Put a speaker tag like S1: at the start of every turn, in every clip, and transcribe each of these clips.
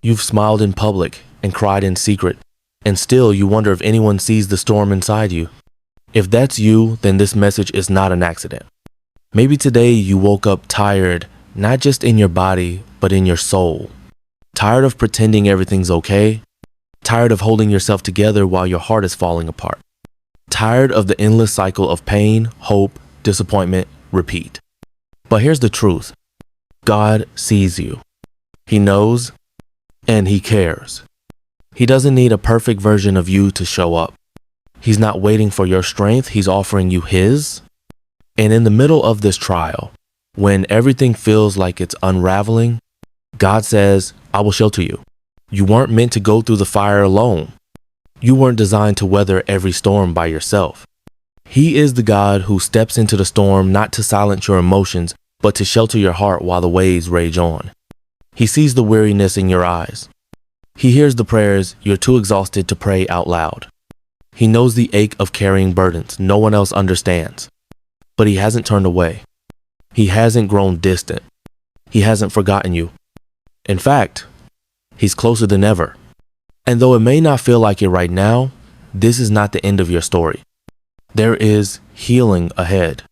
S1: You've smiled in public and cried in secret, and still you wonder if anyone sees the storm inside you. If that's you, then this message is not an accident. Maybe today you woke up tired, not just in your body, but in your soul. Tired of pretending everything's okay. Tired of holding yourself together while your heart is falling apart. Tired of the endless cycle of pain, hope, disappointment, repeat. But here's the truth. God sees you. He knows, and He cares. He doesn't need a perfect version of you to show up. He's not waiting for your strength, He's offering you His. And in the middle of this trial, when everything feels like it's unraveling, God says, I will shelter you. You weren't meant to go through the fire alone. You weren't designed to weather every storm by yourself. He is the God who steps into the storm not to silence your emotions, but to shelter your heart while the waves rage on. He sees the weariness in your eyes. He hears the prayers you're too exhausted to pray out loud. He knows the ache of carrying burdens no one else understands. But He hasn't turned away. He hasn't grown distant. He hasn't forgotten you. In fact, He's closer than ever. And though it may not feel like it right now, this is not the end of your story. There is healing ahead.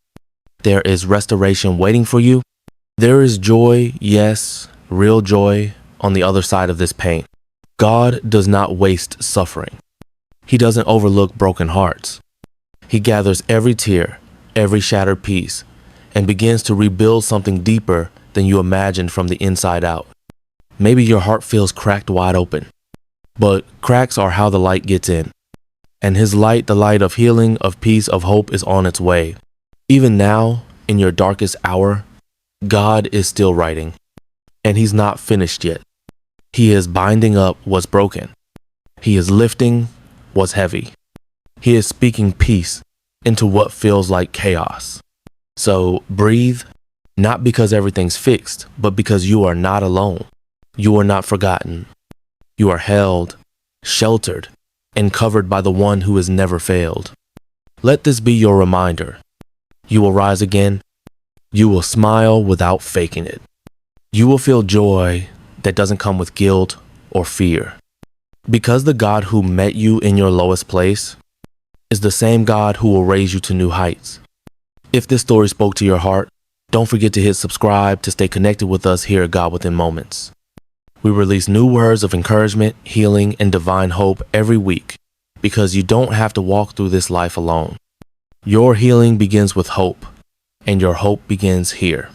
S1: There is restoration waiting for you. There is joy, yes, real joy, on the other side of this pain. God does not waste suffering. He doesn't overlook broken hearts. He gathers every tear, every shattered piece, and begins to rebuild something deeper than you imagined from the inside out. Maybe your heart feels cracked wide open, but cracks are how the light gets in. And His light, the light of healing, of peace, of hope, is on its way. Even now, in your darkest hour, God is still writing, and He's not finished yet. He is binding up what's broken. He is lifting what's heavy. He is speaking peace into what feels like chaos. So breathe, not because everything's fixed, but because you are not alone. You are not forgotten. You are held, sheltered, and covered by the One who has never failed. Let this be your reminder. You will rise again. You will smile without faking it. You will feel joy that doesn't come with guilt or fear. Because the God who met you in your lowest place is the same God who will raise you to new heights. If this story spoke to your heart, don't forget to hit subscribe to stay connected with us here at God Within Moments. We release new words of encouragement, healing, and divine hope every week because you don't have to walk through this life alone. Your healing begins with hope, and your hope begins here.